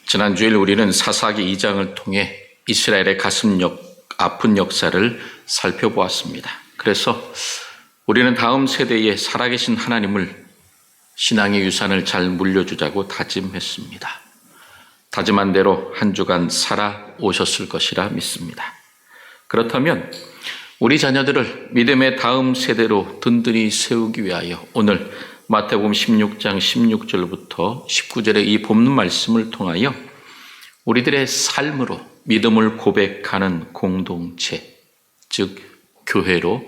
지난주일 우리는 사사기 2장을 통해 이스라엘의 가슴 아픈 역사를 살펴보았습니다. 그래서 우리는 다음 세대에 살아계신 하나님을 신앙의 유산을 잘 물려주자고 다짐했습니다. 다짐한 대로 한 주간 살아오셨을 것이라 믿습니다. 그렇다면 우리 자녀들을 믿음의 다음 세대로 든든히 세우기 위하여 오늘 마태복음 16장 16절부터 19절의 이 본문 말씀을 통하여 우리들의 삶으로 믿음을 고백하는 공동체, 즉 교회로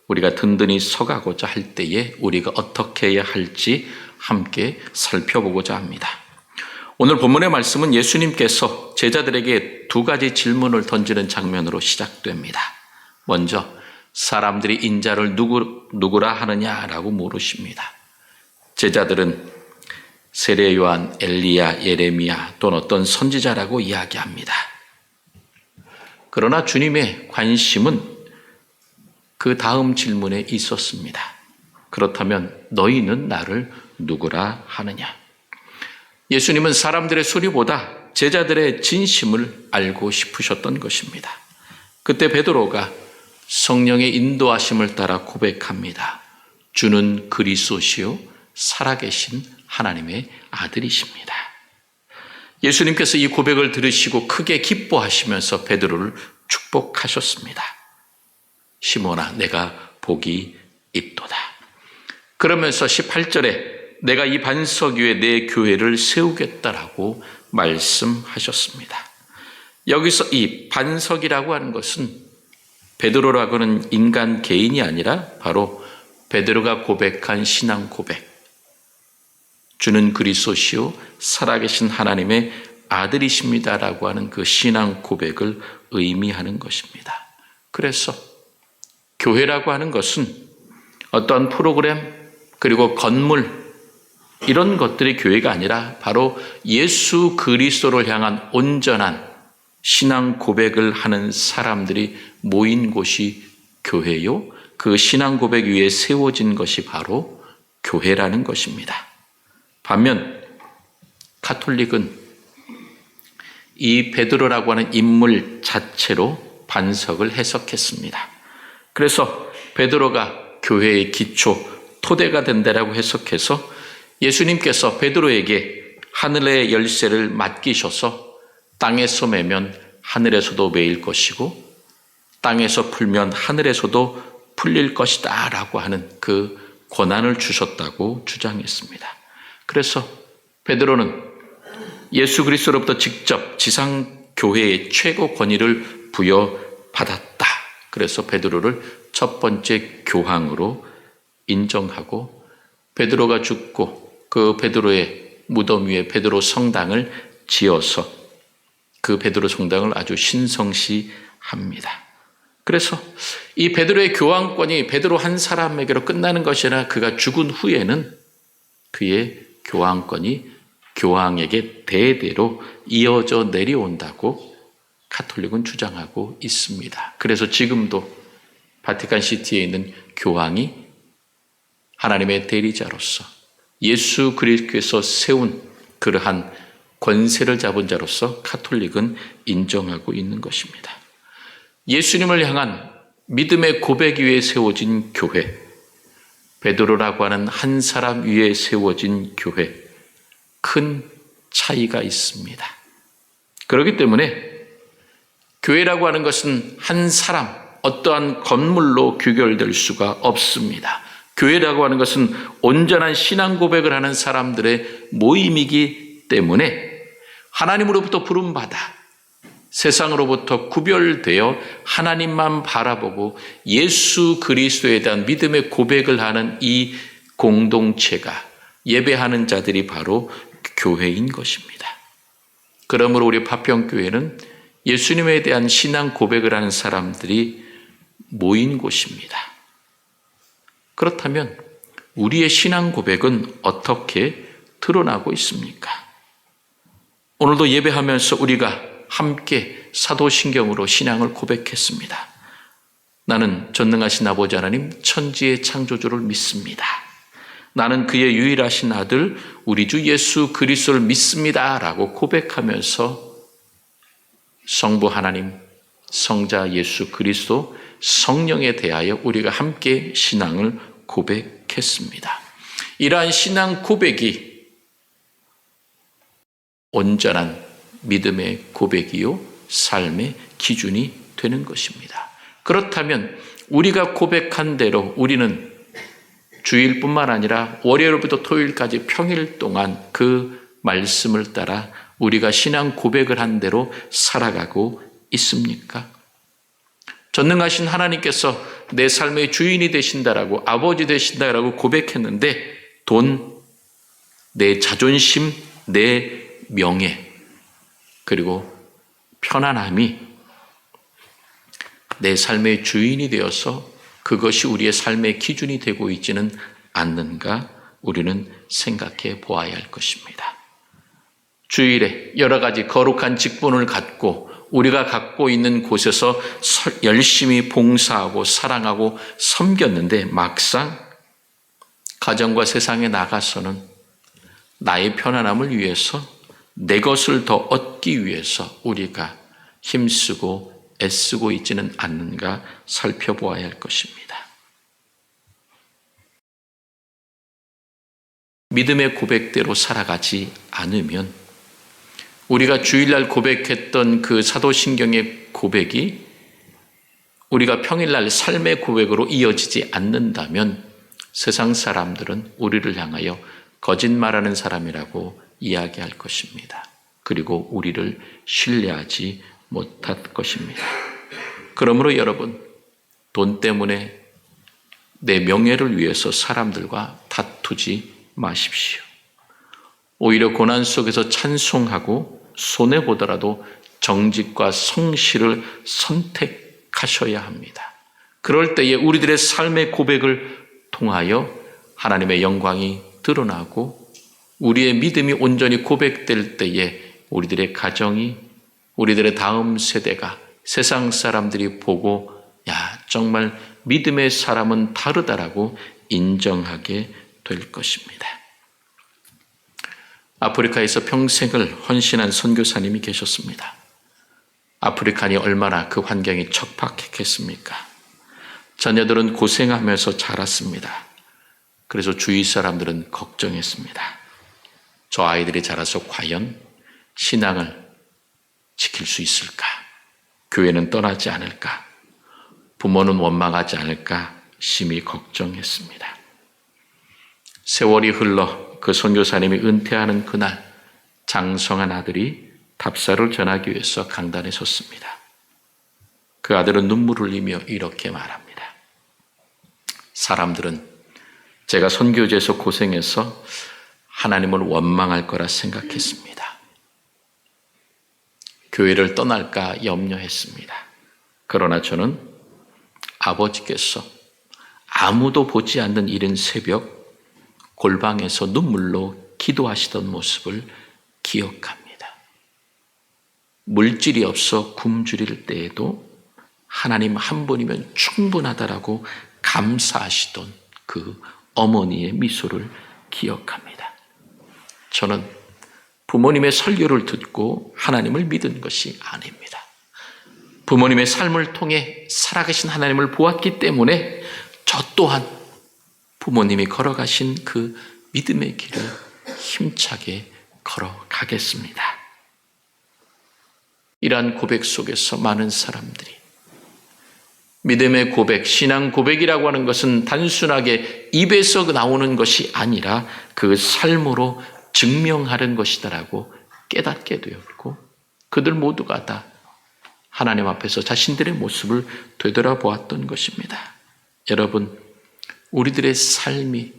우리가 든든히 서가고자 할 때에 우리가 어떻게 해야 할지 함께 살펴보고자 합니다. 오늘 본문의 말씀은 예수님께서 제자들에게 두 가지 질문을 던지는 장면으로 시작됩니다. 먼저 사람들이 인자를 누구라 하느냐라고 물으십니다. 제자들은 세례 요한, 엘리야, 예레미야 또는 어떤 선지자라고 이야기합니다. 그러나 주님의 관심은 그 다음 질문에 있었습니다. 그렇다면 너희는 나를 누구라 하느냐? 예수님은 사람들의 소리보다 제자들의 진심을 알고 싶으셨던 것입니다. 그때 베드로가 성령의 인도하심을 따라 고백합니다. 주는 그리스도시요 살아계신 하나님의 아들이십니다. 예수님께서 이 고백을 들으시고 크게 기뻐하시면서 베드로를 축복하셨습니다. 시몬아, 내가 복이 있도다. 그러면서 18절에 내가 이 반석 위에 내 교회를 세우겠다라고 말씀하셨습니다. 여기서 이 반석이라고 하는 것은 베드로라고는 인간 개인이 아니라 바로 베드로가 고백한 신앙 고백, 주는 그리스도시요 살아계신 하나님의 아들이십니다라고 하는 그 신앙 고백을 의미하는 것입니다. 그래서 교회라고 하는 것은 어떤 프로그램 그리고 건물 이런 것들이 교회가 아니라 바로 예수 그리스도를 향한 온전한 신앙 고백을 하는 사람들이 모인 곳이 교회요. 그 신앙 고백 위에 세워진 것이 바로 교회라는 것입니다. 반면 가톨릭은 이 베드로라고 하는 인물 자체로 반석을 해석했습니다. 그래서 베드로가 교회의 기초, 토대가 된다라고 해석해서 예수님께서 베드로에게 하늘의 열쇠를 맡기셔서 땅에서 매면 하늘에서도 매일 것이고 땅에서 풀면 하늘에서도 풀릴 것이다 라고 하는 그 권한을 주셨다고 주장했습니다. 그래서 베드로는 예수 그리스도로부터 직접 지상교회의 최고 권위를 부여받았다. 그래서 베드로를 첫 번째 교황으로 인정하고 베드로가 죽고 그 베드로의 무덤 위에 베드로 성당을 지어서 그 베드로 성당을 아주 신성시합니다. 그래서 이 베드로의 교황권이 베드로 한 사람에게로 끝나는 것이 아니라 그가 죽은 후에는 그의 교황권이 교황에게 대대로 이어져 내려온다고 가톨릭은 주장하고 있습니다. 그래서 지금도 바티칸 시티에 있는 교황이 하나님의 대리자로서 예수 그리스도께서 세운 그러한 권세를 잡은 자로서 가톨릭은 인정하고 있는 것입니다. 예수님을 향한 믿음의 고백 위에 세워진 교회, 베드로라고 하는 한 사람 위에 세워진 교회, 큰 차이가 있습니다. 그렇기 때문에 교회라고 하는 것은 한 사람, 어떠한 건물로 규결될 수가 없습니다. 교회라고 하는 것은 온전한 신앙 고백을 하는 사람들의 모임이기 때문에 하나님으로부터 부름받아 세상으로부터 구별되어 하나님만 바라보고 예수 그리스도에 대한 믿음의 고백을 하는 이 공동체가 예배하는 자들이 바로 교회인 것입니다. 그러므로 우리 파평교회는 예수님에 대한 신앙 고백을 하는 사람들이 모인 곳입니다. 그렇다면 우리의 신앙 고백은 어떻게 드러나고 있습니까? 오늘도 예배하면서 우리가 함께 사도신경으로 신앙을 고백했습니다. 나는 전능하신 아버지 하나님 천지의 창조주를 믿습니다. 나는 그의 유일하신 아들 우리 주 예수 그리스도를 믿습니다라고 고백하면서 성부 하나님, 성자 예수 그리스도, 성령에 대하여 우리가 함께 신앙을 고백했습니다. 이러한 신앙 고백이 온전한 믿음의 고백이요 삶의 기준이 되는 것입니다. 그렇다면 우리가 고백한 대로 우리는 주일뿐만 아니라 월요일부터 토요일까지 평일 동안 그 말씀을 따라 우리가 신앙 고백을 한 대로 살아가고 있습니까? 전능하신 하나님께서 내 삶의 주인이 되신다라고, 아버지 되신다라고 고백했는데 돈, 내 자존심, 내 명예, 그리고 편안함이 내 삶의 주인이 되어서 그것이 우리의 삶의 기준이 되고 있지는 않는가 우리는 생각해 보아야 할 것입니다. 주일에 여러 가지 거룩한 직분을 갖고 우리가 갖고 있는 곳에서 열심히 봉사하고 사랑하고 섬겼는데 막상 가정과 세상에 나가서는 나의 편안함을 위해서 내 것을 더 얻기 위해서 우리가 힘쓰고 애쓰고 있지는 않는가 살펴보아야 할 것입니다. 믿음의 고백대로 살아가지 않으면 우리가 주일날 고백했던 그 사도신경의 고백이 우리가 평일날 삶의 고백으로 이어지지 않는다면 세상 사람들은 우리를 향하여 거짓말하는 사람이라고 이야기할 것입니다. 그리고 우리를 신뢰하지 못할 것입니다. 그러므로 여러분, 돈 때문에 내 명예를 위해서 사람들과 다투지 마십시오. 오히려 고난 속에서 찬송하고 손해보더라도 정직과 성실을 선택하셔야 합니다. 그럴 때에 우리들의 삶의 고백을 통하여 하나님의 영광이 드러나고 우리의 믿음이 온전히 고백될 때에 우리들의 가정이, 우리들의 다음 세대가, 세상 사람들이 보고 야, 정말 믿음의 사람은 다르다라고 인정하게 될 것입니다. 아프리카에서 평생을 헌신한 선교사님이 계셨습니다. 아프리카니 얼마나 그 환경이 척박했겠습니까? 자녀들은 고생하면서 자랐습니다. 그래서 주위 사람들은 걱정했습니다. 저 아이들이 자라서 과연 신앙을 지킬 수 있을까? 교회는 떠나지 않을까? 부모는 원망하지 않을까? 심히 걱정했습니다. 세월이 흘러 그 선교사님이 은퇴하는 그날 장성한 아들이 답사를 전하기 위해서 강단에 섰습니다. 그 아들은 눈물을 흘리며 이렇게 말합니다. 사람들은 제가 선교지에서 고생해서 하나님을 원망할 거라 생각했습니다. 교회를 떠날까 염려했습니다. 그러나 저는 아버지께서 아무도 보지 않는 이른 새벽 골방에서 눈물로 기도하시던 모습을 기억합니다. 물질이 없어 굶주릴 때에도 하나님 한 분이면 충분하다라고 감사하시던 그 어머니의 미소를 기억합니다. 저는 부모님의 설교를 듣고 하나님을 믿은 것이 아닙니다. 부모님의 삶을 통해 살아계신 하나님을 보았기 때문에 저 또한 부모님이 걸어가신 그 믿음의 길을 힘차게 걸어가겠습니다. 이러한 고백 속에서 많은 사람들이 믿음의 고백, 신앙 고백이라고 하는 것은 단순하게 입에서 나오는 것이 아니라 그 삶으로 증명하는 것이다라고 깨닫게 되었고 그들 모두가 다 하나님 앞에서 자신들의 모습을 되돌아보았던 것입니다. 여러분, 우리들의 삶이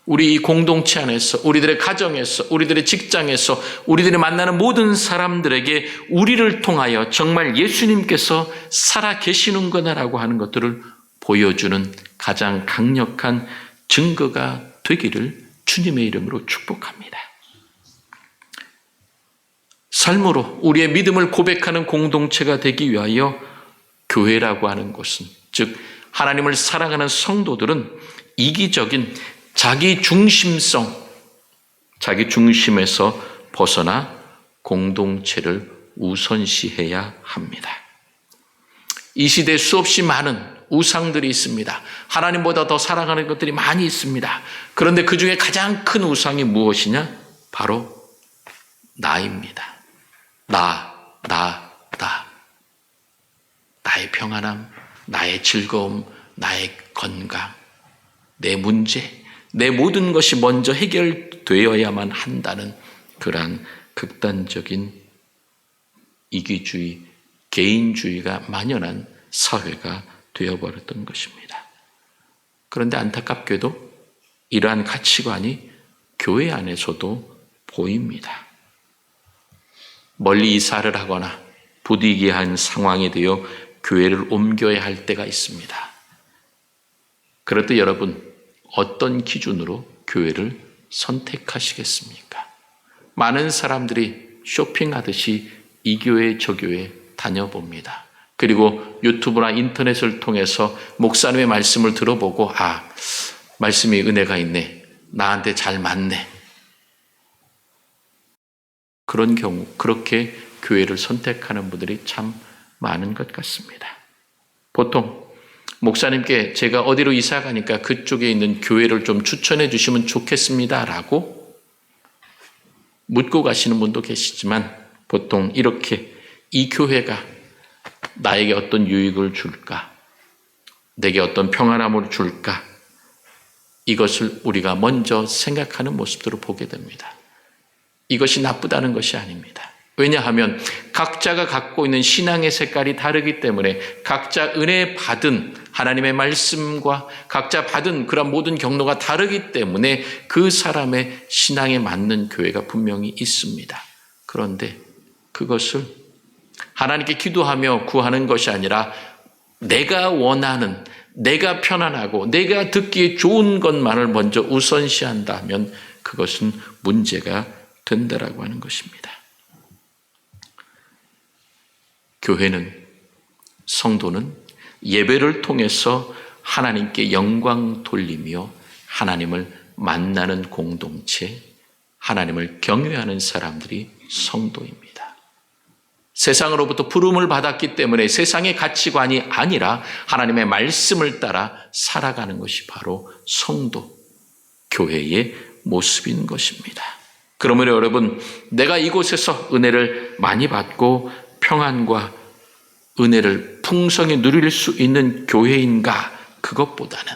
우리 이 공동체 안에서, 우리들의 가정에서, 우리들의 직장에서, 우리들이 만나는 모든 사람들에게 우리를 통하여 정말 예수님께서 살아 계시는구나라고 하는 것들을 보여주는 가장 강력한 증거가 되기를 주님의 이름으로 축복합니다. 삶으로 우리의 믿음을 고백하는 공동체가 되기 위하여 교회라고 하는 곳은, 즉 하나님을 사랑하는 성도들은 이기적인 자기 중심성, 자기 중심에서 벗어나 공동체를 우선시해야 합니다. 이 시대에 수없이 많은 우상들이 있습니다. 하나님보다 더 사랑하는 것들이 많이 있습니다. 그런데 그 중에 가장 큰 우상이 무엇이냐? 바로 나입니다. 나의 평안함, 나의 즐거움, 나의 건강, 내 문제, 내 모든 것이 먼저 해결되어야만 한다는 그러한 극단적인 이기주의, 개인주의가 만연한 사회가 되어버렸던 것입니다. 그런데 안타깝게도 이러한 가치관이 교회 안에서도 보입니다. 멀리 이사를 하거나 부득이한 상황이 되어 교회를 옮겨야 할 때가 있습니다. 그럴 때 여러분, 어떤 기준으로 교회를 선택하시겠습니까? 많은 사람들이 쇼핑하듯이 이 교회 저 교회 다녀봅니다. 그리고 유튜브나 인터넷을 통해서 목사님의 말씀을 들어보고 말씀이 은혜가 있네. 나한테 잘 맞네. 그런 경우 그렇게 교회를 선택하는 분들이 참 많은 것 같습니다. 보통 목사님께 제가 어디로 이사 가니까 그쪽에 있는 교회를 좀 추천해 주시면 좋겠습니다라고 묻고 가시는 분도 계시지만 보통 이렇게 이 교회가 나에게 어떤 유익을 줄까? 내게 어떤 평안함을 줄까? 이것을 우리가 먼저 생각하는 모습들을 보게 됩니다. 이것이 나쁘다는 것이 아닙니다. 왜냐하면 각자가 갖고 있는 신앙의 색깔이 다르기 때문에 각자 은혜 받은 하나님의 말씀과 각자 받은 그런 모든 경로가 다르기 때문에 그 사람의 신앙에 맞는 교회가 분명히 있습니다. 그런데 그것을 하나님께 기도하며 구하는 것이 아니라 내가 원하는, 내가 편안하고 내가 듣기에 좋은 것만을 먼저 우선시한다면 그것은 문제가 된다라고 하는 것입니다. 교회는, 성도는 예배를 통해서 하나님께 영광 돌리며 하나님을 만나는 공동체, 하나님을 경외하는 사람들이 성도입니다. 세상으로부터 부름을 받았기 때문에 세상의 가치관이 아니라 하나님의 말씀을 따라 살아가는 것이 바로 성도, 교회의 모습인 것입니다. 그러므로 여러분, 내가 이곳에서 은혜를 많이 받고 평안과 은혜를 풍성히 누릴 수 있는 교회인가? 그것보다는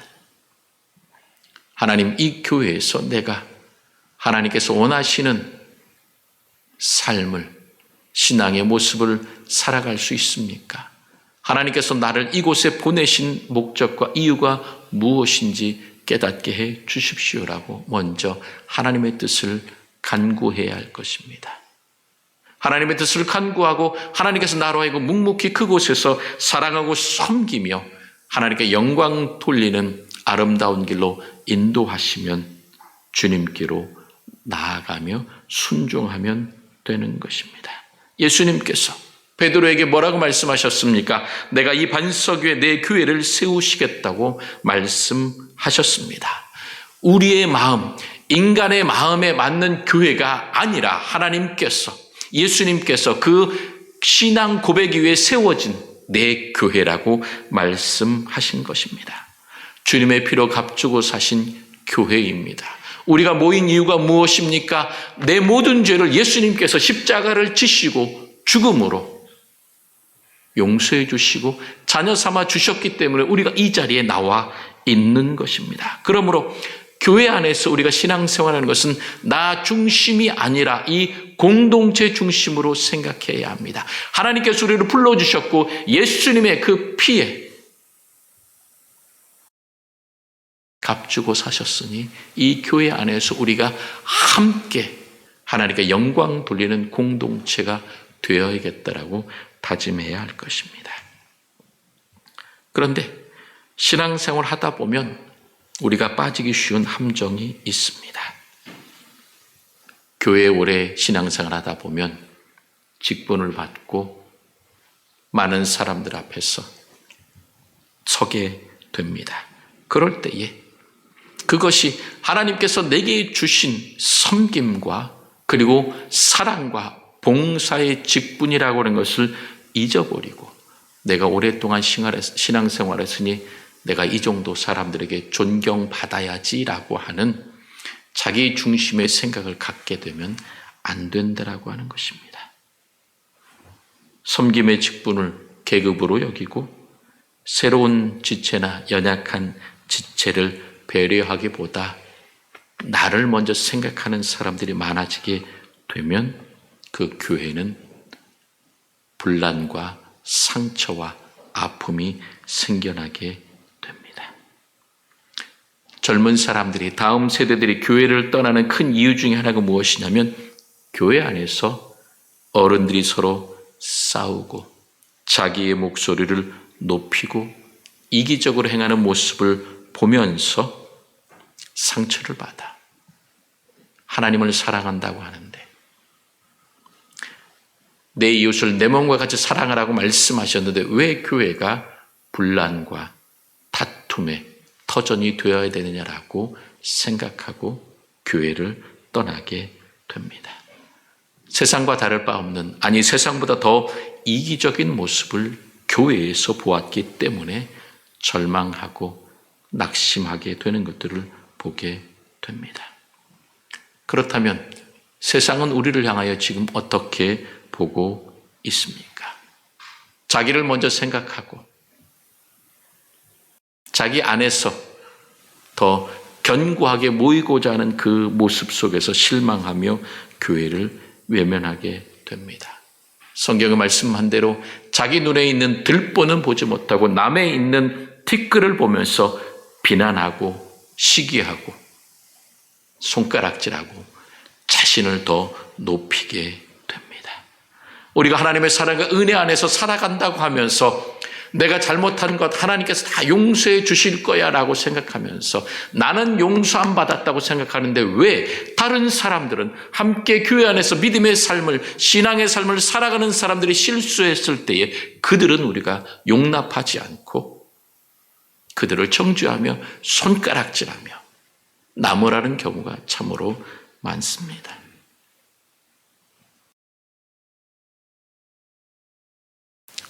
하나님, 이 교회에서 내가 하나님께서 원하시는 삶을, 신앙의 모습을 살아갈 수 있습니까? 하나님께서 나를 이곳에 보내신 목적과 이유가 무엇인지 깨닫게 해 주십시오라고 먼저 하나님의 뜻을 간구해야 할 것입니다. 하나님의 뜻을 간구하고 하나님께서 나로 하여금 묵묵히 그곳에서 사랑하고 섬기며 하나님께 영광 돌리는 아름다운 길로 인도하시면 주님께로 나아가며 순종하면 되는 것입니다. 예수님께서 베드로에게 뭐라고 말씀하셨습니까? 내가 이 반석 위에 내 교회를 세우시겠다고 말씀하셨습니다. 우리의 마음, 인간의 마음에 맞는 교회가 아니라 하나님께서, 예수님께서 그 신앙 고백 위에 세워진 내 교회라고 말씀하신 것입니다. 주님의 피로 값주고 사신 교회입니다. 우리가 모인 이유가 무엇입니까? 내 모든 죄를 예수님께서 십자가를 지시고 죽음으로 용서해 주시고 자녀 삼아 주셨기 때문에 우리가 이 자리에 나와 있는 것입니다. 그러므로 교회 안에서 우리가 신앙생활하는 것은 나 중심이 아니라 이 공동체 중심으로 생각해야 합니다. 하나님께서 우리를 불러주셨고 예수님의 그 피에 값주고 사셨으니 이 교회 안에서 우리가 함께 하나님께 영광 돌리는 공동체가 되어야겠다라고 다짐해야 할 것입니다. 그런데 신앙생활 하다 보면 우리가 빠지기 쉬운 함정이 있습니다. 교회에 오래 신앙생활 하다 보면 직분을 받고 많은 사람들 앞에서 서게 됩니다. 그럴 때에 그것이 하나님께서 내게 주신 섬김과 그리고 사랑과 봉사의 직분이라고 하는 것을 잊어버리고 내가 오랫동안 신앙생활을 했으니 내가 이 정도 사람들에게 존경받아야지라고 하는 자기 중심의 생각을 갖게 되면 안 된다라고 하는 것입니다. 섬김의 직분을 계급으로 여기고 새로운 지체나 연약한 지체를 배려하기보다 나를 먼저 생각하는 사람들이 많아지게 되면 그 교회는 분란과 상처와 아픔이 생겨나게 됩니다. 젊은 사람들이, 다음 세대들이 교회를 떠나는 큰 이유 중에 하나가 무엇이냐면 교회 안에서 어른들이 서로 싸우고 자기의 목소리를 높이고 이기적으로 행하는 모습을 보면서 상처를 받아 하나님을 사랑한다고 하는데 내 이웃을 내 몸과 같이 사랑하라고 말씀하셨는데 왜 교회가 분란과 다툼의 터전이 되어야 되느냐라고 생각하고 교회를 떠나게 됩니다. 세상과 다를 바 없는, 아니 세상보다 더 이기적인 모습을 교회에서 보았기 때문에 절망하고 낙심하게 되는 것들을 보게 됩니다. 그렇다면 세상은 우리를 향하여 지금 어떻게 보고 있습니까? 자기를 먼저 생각하고 자기 안에서 더 견고하게 모이고자 하는 그 모습 속에서 실망하며 교회를 외면하게 됩니다. 성경의 말씀한 대로 자기 눈에 있는 들보는 보지 못하고 남의 있는 티끌을 보면서 비난하고 시기하고 손가락질하고 자신을 더 높이게 됩니다. 우리가 하나님의 사랑과 은혜 안에서 살아간다고 하면서 내가 잘못한 것 하나님께서 다 용서해 주실 거야 라고 생각하면서 나는 용서 안 받았다고 생각하는데 왜 다른 사람들은 함께 교회 안에서 믿음의 삶을, 신앙의 삶을 살아가는 사람들이 실수했을 때에 그들은 우리가 용납하지 않고 그들을 정죄하며 손가락질하며 나무라는 경우가 참으로 많습니다.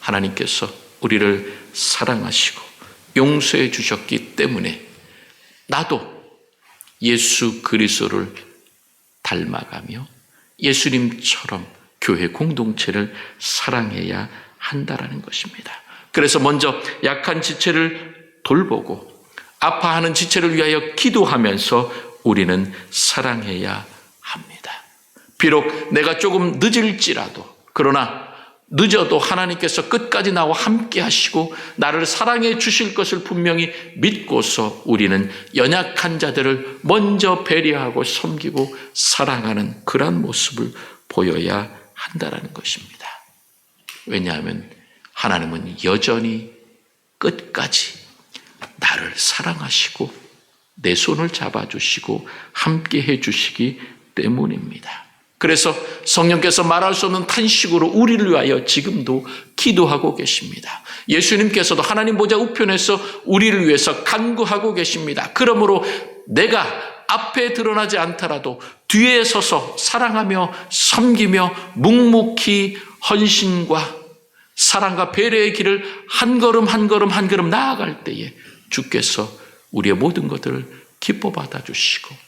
하나님께서 우리를 사랑하시고 용서해 주셨기 때문에 나도 예수 그리스도를 닮아가며 예수님처럼 교회 공동체를 사랑해야 한다라는 것입니다. 그래서 먼저 약한 지체를 돌보고 아파하는 지체를 위하여 기도하면서 우리는 사랑해야 합니다. 비록 내가 조금 늦을지라도 그러나 늦어도 하나님께서 끝까지 나와 함께 하시고 나를 사랑해 주실 것을 분명히 믿고서 우리는 연약한 자들을 먼저 배려하고 섬기고 사랑하는 그런 모습을 보여야 한다는 것입니다. 왜냐하면 하나님은 여전히 끝까지 나를 사랑하시고 내 손을 잡아주시고 함께 해주시기 때문입니다. 그래서 성령께서 말할 수 없는 탄식으로 우리를 위하여 지금도 기도하고 계십니다. 예수님께서도 하나님 보좌 우편에서 우리를 위해서 간구하고 계십니다. 그러므로 내가 앞에 드러나지 않더라도 뒤에 서서 사랑하며 섬기며 묵묵히 헌신과 사랑과 배려의 길을 한 걸음 한 걸음 한 걸음 나아갈 때에 주께서 우리의 모든 것들을 기뻐 받아주시고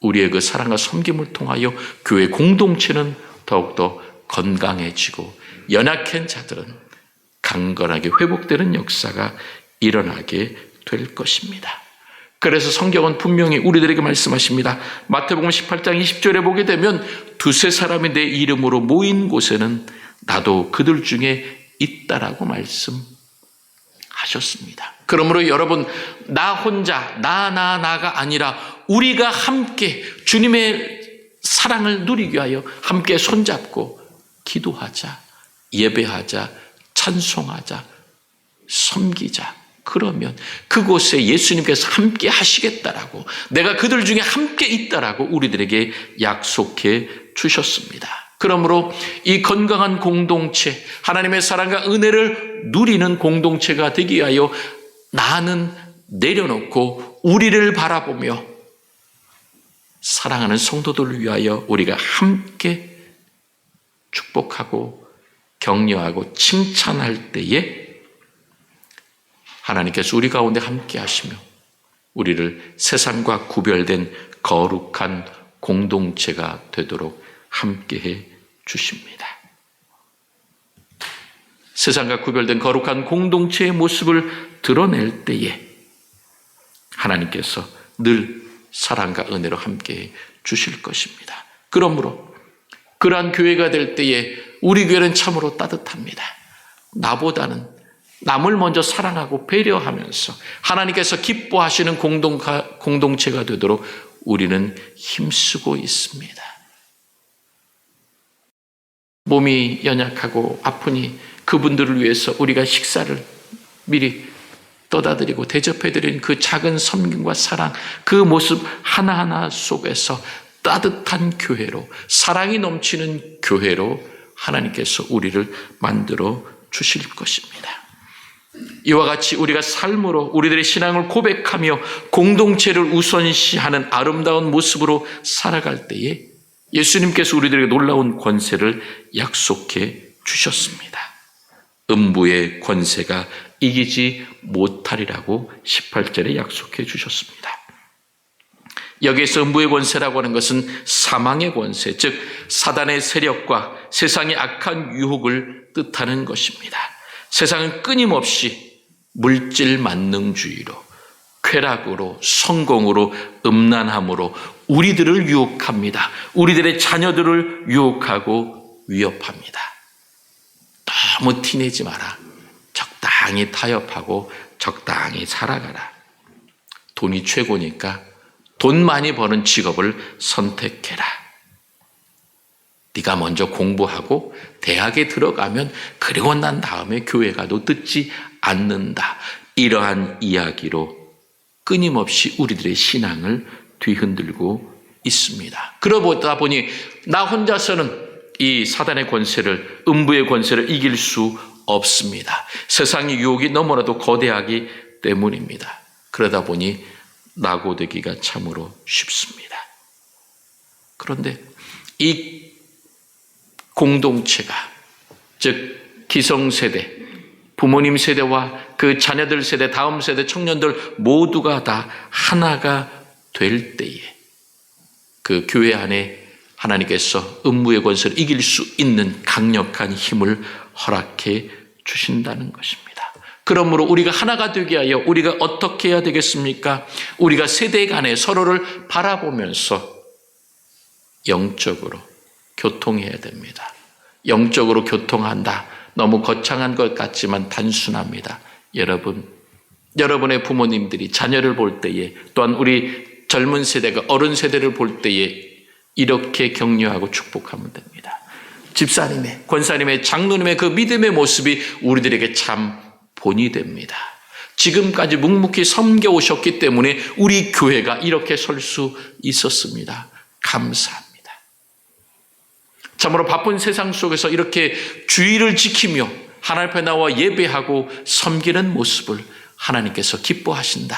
우리의 그 사랑과 섬김을 통하여 교회 공동체는 더욱더 건강해지고 연약한 자들은 강건하게 회복되는 역사가 일어나게 될 것입니다. 그래서 성경은 분명히 우리들에게 말씀하십니다. 마태복음 18장 20절에 보게 되면 두세 사람이 내 이름으로 모인 곳에는 나도 그들 중에 있다라고 말씀하셨습니다. 그러므로 여러분, 나 혼자, 나가 아니라 우리가 함께 주님의 사랑을 누리기 위하여 함께 손잡고 기도하자, 예배하자, 찬송하자, 섬기자. 그러면 그곳에 예수님께서 함께 하시겠다라고, 내가 그들 중에 함께 있다라고 우리들에게 약속해 주셨습니다. 그러므로 이 건강한 공동체, 하나님의 사랑과 은혜를 누리는 공동체가 되기 위하여 나는 내려놓고 우리를 바라보며 사랑하는 성도들을 위하여 우리가 함께 축복하고 격려하고 칭찬할 때에 하나님께서 우리 가운데 함께 하시며 우리를 세상과 구별된 거룩한 공동체가 되도록 함께해 주십니다. 세상과 구별된 거룩한 공동체의 모습을 드러낼 때에 하나님께서 늘 사랑과 은혜로 함께해 주실 것입니다. 그러므로 그러한 교회가 될 때에 우리 교회는 참으로 따뜻합니다. 나보다는 남을 먼저 사랑하고 배려하면서 하나님께서 기뻐하시는 공동체가 되도록 우리는 힘쓰고 있습니다. 몸이 연약하고 아프니 그분들을 위해서 우리가 식사를 미리 떠다드리고 대접해드린 그 작은 섬김과 사랑, 그 모습 하나하나 속에서 따뜻한 교회로, 사랑이 넘치는 교회로 하나님께서 우리를 만들어 주실 것입니다. 이와 같이 우리가 삶으로 우리들의 신앙을 고백하며 공동체를 우선시하는 아름다운 모습으로 살아갈 때에 예수님께서 우리들에게 놀라운 권세를 약속해 주셨습니다. 음부의 권세가 이기지 못하리라고 18절에 약속해 주셨습니다. 여기에서 음부의 권세라고 하는 것은 사망의 권세, 즉 사단의 세력과 세상의 악한 유혹을 뜻하는 것입니다. 세상은 끊임없이 물질 만능주의로, 쾌락으로, 성공으로, 음란함으로 우리들을 유혹합니다. 우리들의 자녀들을 유혹하고 위협합니다. 너무 티내지 마라. 적당히 타협하고 적당히 살아가라. 돈이 최고니까 돈 많이 버는 직업을 선택해라. 네가 먼저 공부하고 대학에 들어가면 그리고 난 다음에 교회 가도 듣지 않는다. 이러한 이야기로 끊임없이 우리들의 신앙을 뒤흔들고 있습니다. 그러다 보니 나 혼자서는 이 사단의 권세를, 음부의 권세를 이길 수 없습니다. 세상의 유혹이 너무나도 거대하기 때문입니다. 그러다 보니 낙오되기가 참으로 쉽습니다. 그런데 이 공동체가, 즉 기성세대, 부모님 세대와 그 자녀들 세대, 다음 세대 청년들 모두가 다 하나가 될 때에 그 교회 안에 하나님께서 음부의 권세를 이길 수 있는 강력한 힘을 허락해 주신다는 것입니다. 그러므로 우리가 하나가 되게 하여 우리가 어떻게 해야 되겠습니까? 우리가 세대 간에 서로를 바라보면서 영적으로 교통해야 됩니다. 영적으로 교통한다. 너무 거창한 것 같지만 단순합니다. 여러분의 부모님들이 자녀를 볼 때에, 또한 우리 젊은 세대가 어른 세대를 볼 때에 이렇게 격려하고 축복하면 됩니다. 집사님의, 권사님의, 장로님의 그 믿음의 모습이 우리들에게 참 본이 됩니다. 지금까지 묵묵히 섬겨오셨기 때문에 우리 교회가 이렇게 설 수 있었습니다. 감사합니다. 참으로 바쁜 세상 속에서 이렇게 주의를 지키며 하나님 앞에 나와 예배하고 섬기는 모습을 하나님께서 기뻐하신다.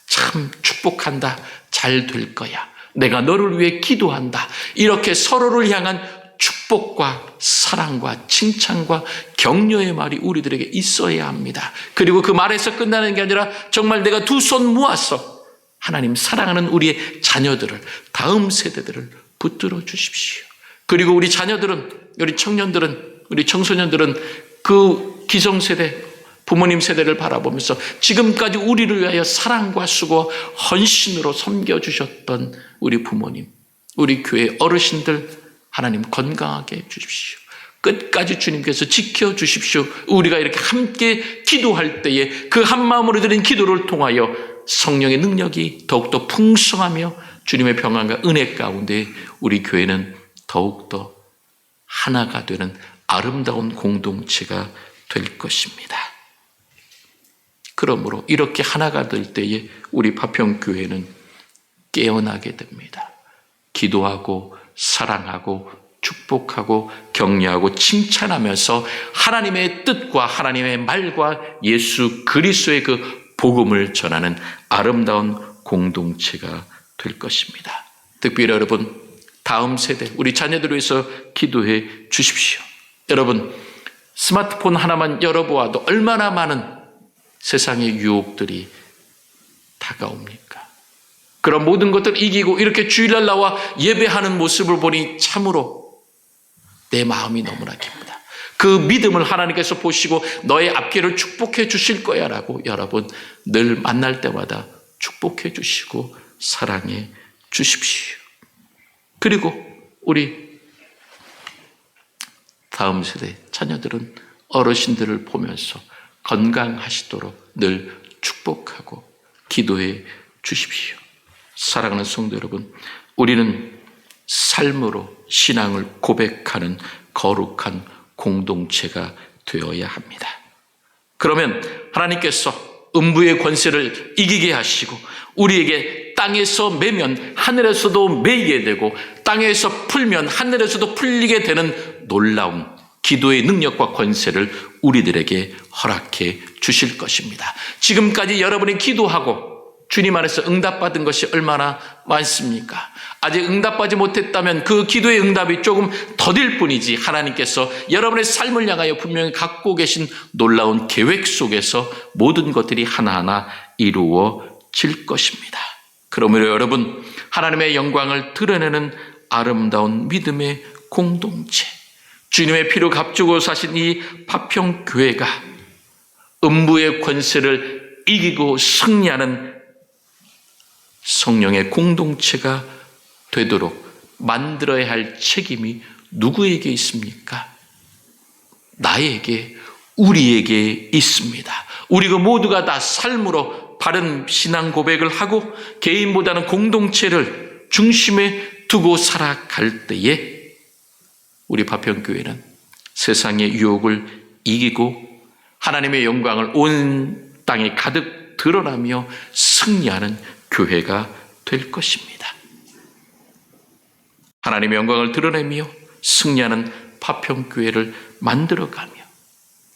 참 축복한다. 잘 될 거야. 내가 너를 위해 기도한다. 이렇게 서로를 향한 축복과 사랑과 칭찬과 격려의 말이 우리들에게 있어야 합니다. 그리고 그 말에서 끝나는 게 아니라 정말 내가 두 손 모아서 하나님 사랑하는 우리의 자녀들을, 다음 세대들을 붙들어 주십시오. 그리고 우리 자녀들은, 우리 청년들은, 우리 청소년들은 그 기성세대, 부모님 세대를 바라보면서 지금까지 우리를 위하여 사랑과 수고, 헌신으로 섬겨주셨던 우리 부모님, 우리 교회 어르신들 하나님 건강하게 해주십시오. 끝까지 주님께서 지켜주십시오. 우리가 이렇게 함께 기도할 때에 그 한마음으로 드린 기도를 통하여 성령의 능력이 더욱더 풍성하며 주님의 평안과 은혜 가운데 우리 교회는 더욱더 하나가 되는 아름다운 공동체가 될 것입니다. 그러므로 이렇게 하나가 될 때에 우리 파평교회는 깨어나게 됩니다. 기도하고 사랑하고 축복하고 격려하고 칭찬하면서 하나님의 뜻과 하나님의 말과 예수 그리스도의 그 복음을 전하는 아름다운 공동체가 될 것입니다. 특별히 여러분, 다음 세대 우리 자녀들을 위해서 기도해 주십시오. 여러분, 스마트폰 하나만 열어보아도 얼마나 많은 세상의 유혹들이 다가옵니까? 그런 모든 것들을 이기고 이렇게 주일날 나와 예배하는 모습을 보니 참으로 내 마음이 너무나 기쁘다. 그 믿음을 하나님께서 보시고 너의 앞길을 축복해 주실 거야 라고 여러분 늘 만날 때마다 축복해 주시고 사랑해 주십시오. 그리고 우리 다음 세대 자녀들은 어르신들을 보면서 건강하시도록 늘 축복하고 기도해 주십시오. 사랑하는 성도 여러분, 우리는 삶으로 신앙을 고백하는 거룩한 공동체가 되어야 합니다. 그러면 하나님께서 음부의 권세를 이기게 하시고 우리에게 땅에서 매면 하늘에서도 매이게 되고 땅에서 풀면 하늘에서도 풀리게 되는 놀라운 기도의 능력과 권세를 우리들에게 허락해 주실 것입니다. 지금까지 여러분이 기도하고 주님 안에서 응답받은 것이 얼마나 많습니까? 아직 응답받지 못했다면 그 기도의 응답이 조금 더딜 뿐이지 하나님께서 여러분의 삶을 향하여 분명히 갖고 계신 놀라운 계획 속에서 모든 것들이 하나하나 이루어질 것입니다. 그러므로 여러분, 하나님의 영광을 드러내는 아름다운 믿음의 공동체, 주님의 피로 값주고 사신 이 파평교회가 음부의 권세를 이기고 승리하는 성령의 공동체가 되도록 만들어야 할 책임이 누구에게 있습니까? 나에게, 우리에게 있습니다. 우리가 모두가 다 삶으로 바른 신앙 고백을 하고 개인보다는 공동체를 중심에 두고 살아갈 때에 우리 파평교회는 세상의 유혹을 이기고 하나님의 영광을 온 땅에 가득 드러나며 승리하는 교회가 될 것입니다. 하나님의 영광을 드러내며 승리하는 파평교회를 만들어가며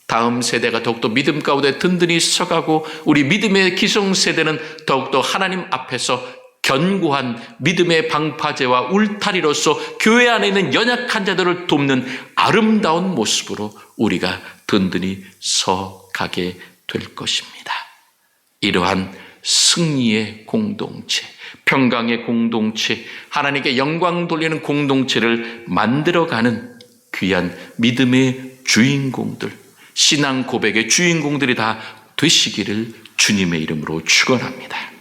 다음 세대가 더욱더 믿음 가운데 든든히 서가고 우리 믿음의 기성세대는 더욱더 하나님 앞에서 견고한 믿음의 방파제와 울타리로서 교회 안에 있는 연약한 자들을 돕는 아름다운 모습으로 우리가 든든히 서가게 될 것입니다. 이러한 승리의 공동체, 평강의 공동체, 하나님께 영광 돌리는 공동체를 만들어가는 귀한 믿음의 주인공들, 신앙 고백의 주인공들이 다 되시기를 주님의 이름으로 축원합니다.